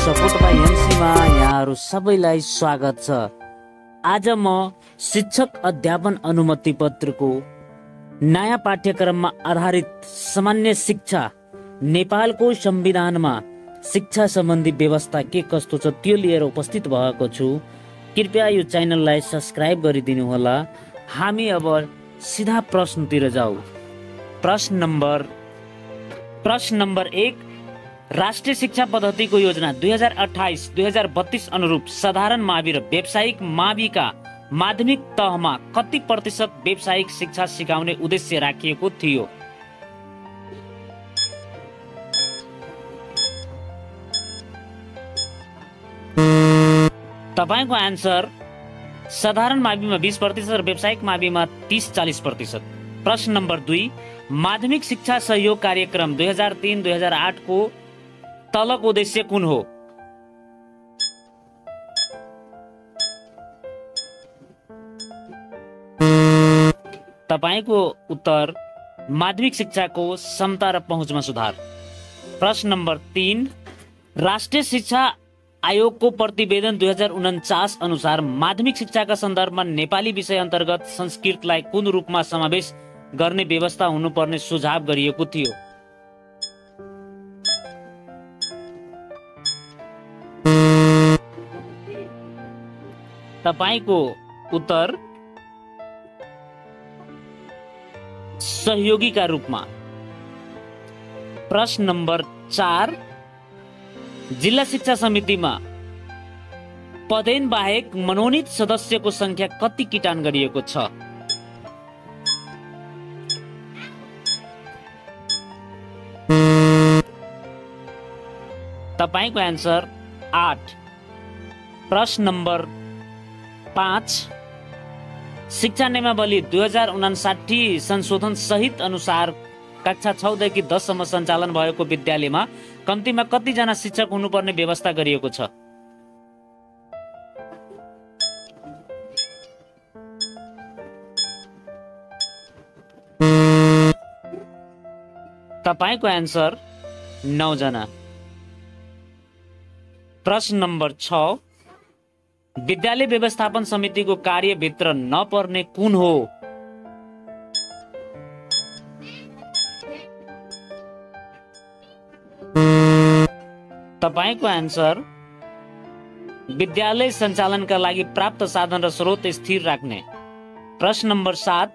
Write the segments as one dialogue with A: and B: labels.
A: Support by एमसीमा यहाँहरू सबैलाई स्वागत छ। आज म शिक्षक अध्यापन अनुमति पत्रको नयाँ पाठ्यक्रममा आधारित सामान्य शिक्षा नेपालको संविधानमा शिक्षा सम्बन्धी व्यवस्था के कस्तो छ त्यो लिएर उपस्थित भएको छु। कृपया यो च्यानललाई सब्स्क्राइब गरिदिनु होला। हामी अब सिधा प्रश्नतिर जाऊ। प्रश्न नम्बर 1, राष्ट्रिय शिक्षा पद्धतिको योजना 2028-2032 अनुरूप साधारण मावि र व्यावसायिक माविका माध्यमिक तहमा कति प्रतिशत व्यावसायिक शिक्षा सिकाउने उद्देश्य राखिएको थियो? तपाईको आन्सर साधारण माविमा 20% र व्यावसायिक माविमा 30-40%। प्रश्न नम्बर 2, माध्यमिक शिक्षा सहयोग कार्यक्रम 2003-2008 को तलको उद्देश्य कुन हो? तपाईको उत्तर माध्यमिक शिक्षाको क्षमता र पहुँचमा सुधार। प्रश्न नम्बर 3, राष्ट्रिय शिक्षा आयोगको प्रतिवेदन 2049 अनुसार माध्यमिक शिक्षाका सन्दर्भमा नेपाली विषय अन्तर्गत संस्कृतलाई कुन रूपमा समावेश गर्ने व्यवस्था हुनुपर्ने सुझाव गरिएको थियो? तपाईको उत्तर सहयोगीका रूपमा। प्रश्न नम्बर 4, जिल्ला शिक्षा समितिमा पदेन बाहेक मनोनित सदस्यको संख्या कति किटान गरिएको छ? तपाईको आन्सर 8। प्रश्न नम्बर 5, शिक्षा नियमावली 2059 संशोधन सहित अनुसार कक्षा 6 देखि 10 सम्म सञ्चालन भएको विद्यालयमा कम्तीमा कतिजना शिक्षक हुनुपर्ने व्यवस्था गरिएको छ? तपाईको आन्सर 9 जना। प्रश्न नम्बर 6, विद्यालय व्यवस्थापन समितिको कार्यभित्र नपर्ने कुन हो? तपाईको आन्सर विद्यालय सञ्चालनका लागि प्राप्त साधन र स्रोत स्थिर राख्ने। प्रश्न नम्बर 7,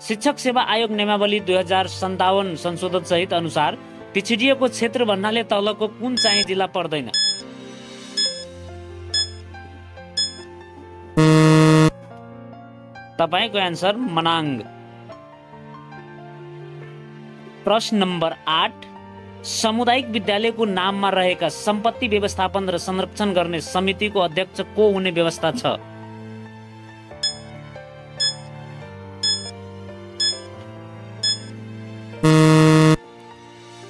A: शिक्षक सेवा आयोग नियमावली 2057 संशोधन सहित अनुसार पिछडिएको क्षेत्र भन्नाले तलको कुन चाहिँ जिल्ला पर्दैन? तपाईको आन्सर मनाङ। प्रश्न नम्बर 8, सामुदायिक विद्यालयको नाममा रहेका सम्पत्ति व्यवस्थापन र संरक्षण गर्ने समितिको अध्यक्ष को हुने व्यवस्था छ?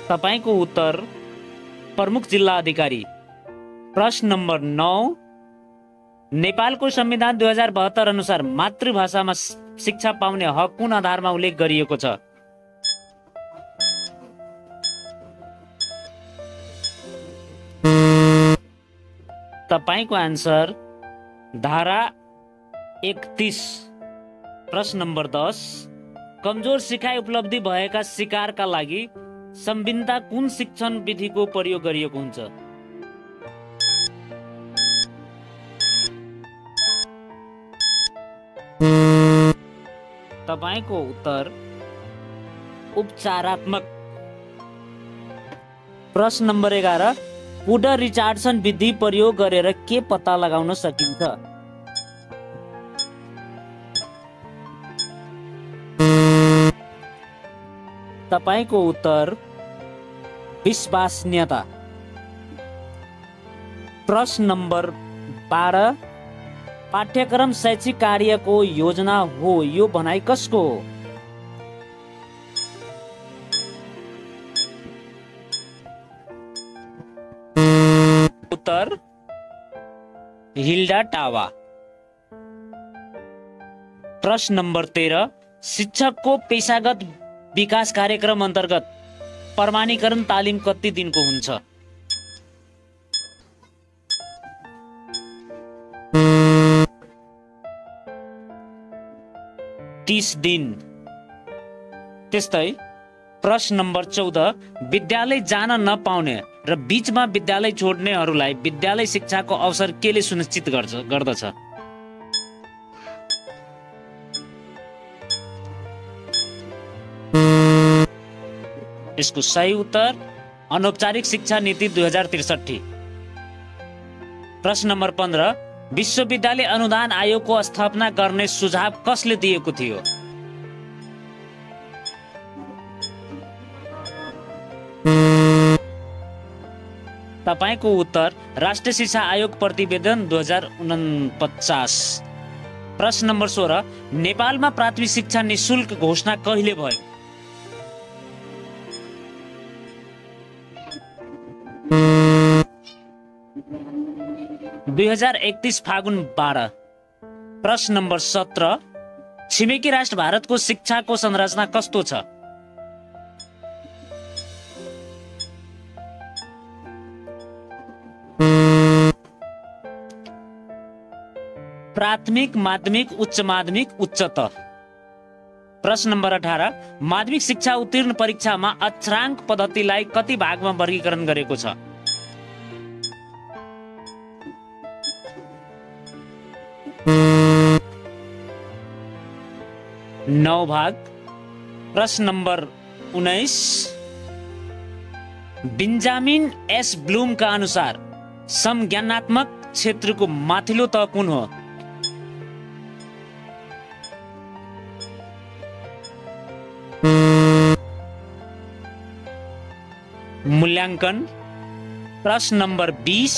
A: तपाईको उत्तर प्रमुख जिल्ला अधिकारी। प्रश्न नम्बर 9, नेपालको संविधान 2072 अनुसार मातृभाषामा शिक्षा पाउने हक कुन आधारमा उल्लेख गरिएको छ? तपाईको आन्सर धारा 31। प्रश्न नम्बर 10, कमजोर सिकाइ उपलब्धि भएका सिकारका लागि संविदा कुन शिक्षण विधिको प्रयोग गरिएको हुन्छ? तपाईको उत्तर उपचारात्मक। प्रश्न नम्बर 11, पुडर रिचार्डसन विधि प्रयोग गरेर के पत्ता लगाउन सकिन्छ? तपाईको उत्तर विश्वसनीयता। प्रश्न नम्बर 12, पाठ्यक्रम शैक्षिक कार्यको योजना हो यो भनाइ कसको हो? उत्तर हिल्डा टावा। प्रश्न नम्बर 13, शिक्षकको पेशागत विकास कार्यक्रम अन्तर्गत प्रमाणीकरण तालिम कति दिनको हुन्छ? 30 दिन। त्यस्तै प्रश्न नम्बर 14, विद्यालय जान नपाउने र बीचमा विद्यालय छोड्नेहरूलाई विद्यालय शिक्षाको अवसर केले सुनिश्चित गर्दछ? यसको सही उत्तर अनौपचारिक शिक्षा नीति 2063। प्रश्न नम्बर 15, विश्वविद्यालय अनुदान आयोगको स्थापना गर्ने सुझाव कसले दिएको थियो? तपाईको उत्तर राष्ट्रिय शिक्षा आयोग प्रतिवेदन 2049। प्रश्न नम्बर 16, नेपालमा प्राथमिक शिक्षा निशुल्क घोषणा कहिले भयो? – 2031 फागुन 12। प्रश्न नम्बर 17, छिमेकी राष्ट्र भारतको शिक्षाको संरचना कस्तो छ? प्राथमिक, माध्यमिक, उच्च माध्यमिक, उच्चतर। प्रश्न नम्बर 18, माध्यमिक शिक्षा उत्तीर्ण परीक्षामा अक्षराङ्क पद्धतिलाई कति भागमा वर्गीकरण गरेको छ? नौ भाग। प्रश्न नम्बर 19, बेन्जामिन एस ब्लुमका अनुसार समज्ञानात्मक क्षेत्रको माथिल्लो तह कुन हो? मूल्याङ्कन। प्रश्न नम्बर 20,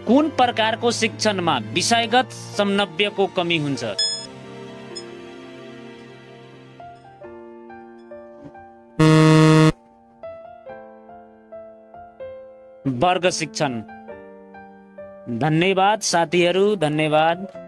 A: कुन प्रकारको शिक्षणमा विषयगत समन्वयको कमी हुन्छ? वर्ग शिक्षण। धन्यवाद साथीहरू, धन्यवाद।